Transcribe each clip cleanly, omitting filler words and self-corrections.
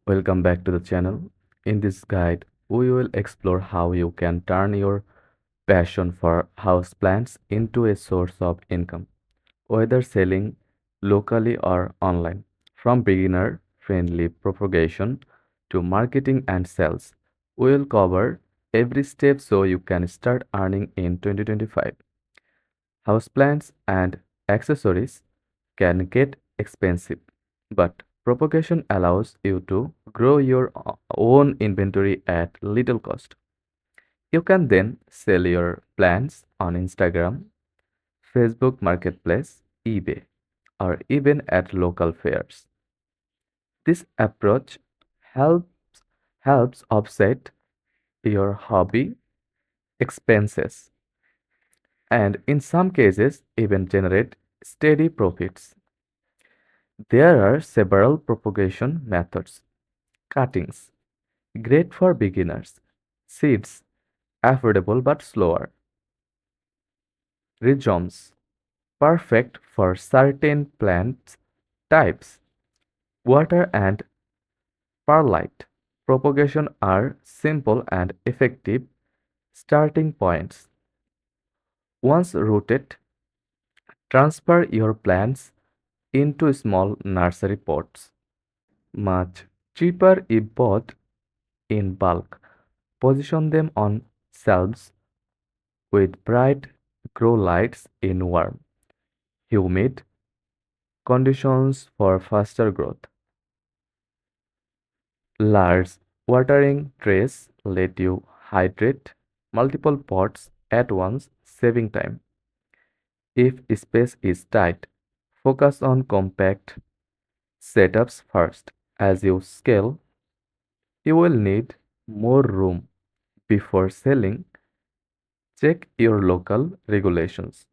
Welcome back to the channel. In this guide, we will explore how you can turn your passion for houseplants into a source of income, whether selling locally or online. From beginner friendly propagation to marketing and sales, we will cover every step so you can start earning in 2025. Houseplants and accessories can get expensive, but propagation allows you to grow your own inventory at little cost. You can then sell your plants on Instagram, Facebook Marketplace, eBay, or even at local fairs. This approach helps helps offset your hobby expenses and in some cases even generate steady profits. There are several propagation methods. Cuttings, great for beginners. Seeds, affordable but slower. Rhizomes, perfect for certain plant types. Water and perlite propagation are simple and effective starting points. Once rooted, transfer your plants into small nursery pots. Much cheaper if bought in bulk. Position them on shelves with bright grow lights in warm, humid conditions for faster growth. Large watering trays let you hydrate multiple pots at once, saving time. If space is tight, focus on compact setups first. As you scale, you will need more room before selling. Check your local regulations.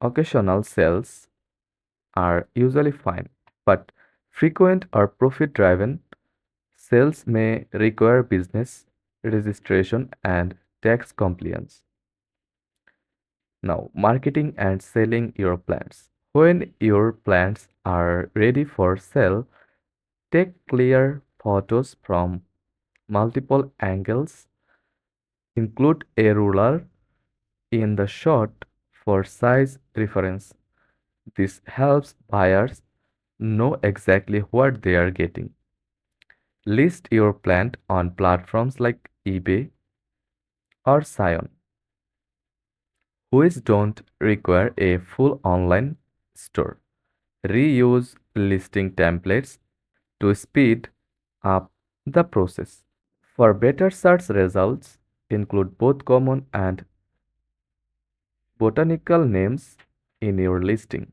Occasional sales are usually fine, but frequent or profit driven sales may require business registration and tax compliance. Now, marketing and selling your plants. When your plants are ready for sale, take clear photos from multiple angles. Include a ruler in the shot for size reference. This helps buyers know exactly what they are getting. List your plant on platforms like eBay or Scion, which don't require a full online store. Reuse listing templates to speed up the process. For better search results, include both common and botanical names in your listing,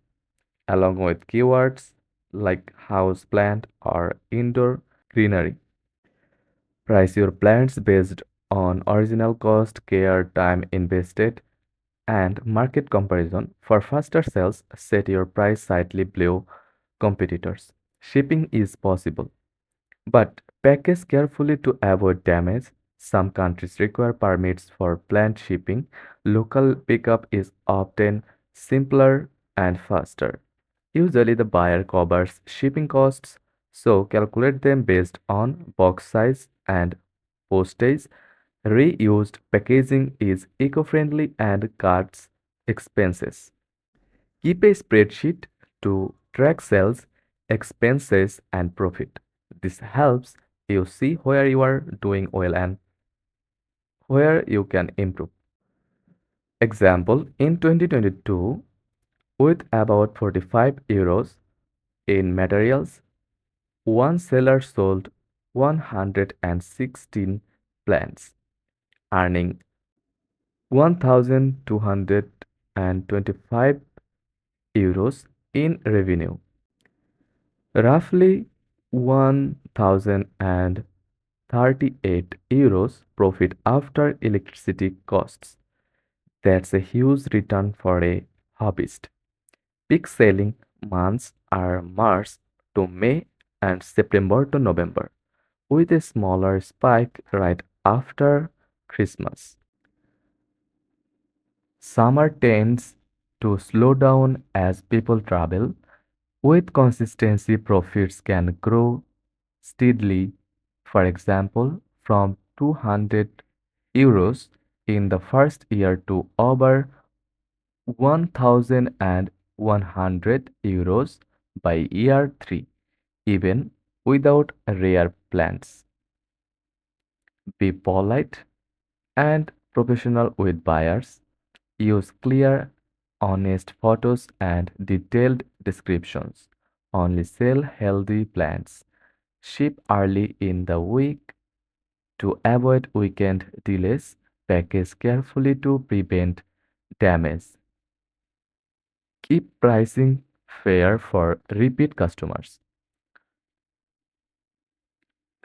along with keywords like house plant or indoor greenery. Price your plants based on original cost, care, time invested, and market comparison. For faster sales, set your price slightly below competitors. Shipping is possible, but package carefully to avoid damage. Some countries require permits for plant shipping. Local pickup is often simpler and faster. Usually the buyer covers shipping costs, so calculate them based on box size and postage. Reused packaging is eco-friendly and cuts expenses. Keep a spreadsheet to track sales, expenses, and profit. This helps you see where you are doing well and where you can improve. Example, in 2022, with about 45 euros in materials, one seller sold 116 plants, earning 1,225 euros in revenue, roughly 1,038 euros profit after electricity costs. That's a huge return for a hobbyist. Peak selling months are March to May and September to November, with a smaller spike right after Christmas. Summer tends to slow down as people travel. With consistency, profits can grow steadily, for example, from 200 euros in the first year to over 1,100 euros by year 3, even without rare plants. Be polite and professional with buyers. Use clear, honest photos and detailed descriptions. Only sell healthy plants. Ship early in the week to avoid weekend delays. Package carefully to prevent damage. Keep pricing fair for repeat customers.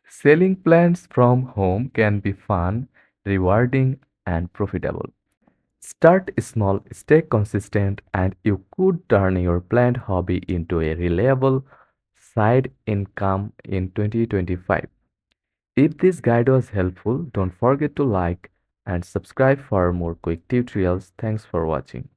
Selling plants from home can be fun, rewarding, and profitable. Start small, stay consistent, and you could turn your plant hobby into a reliable side income in 2025. If this guide was helpful, don't forget to like and subscribe for more quick tutorials. Thanks for watching.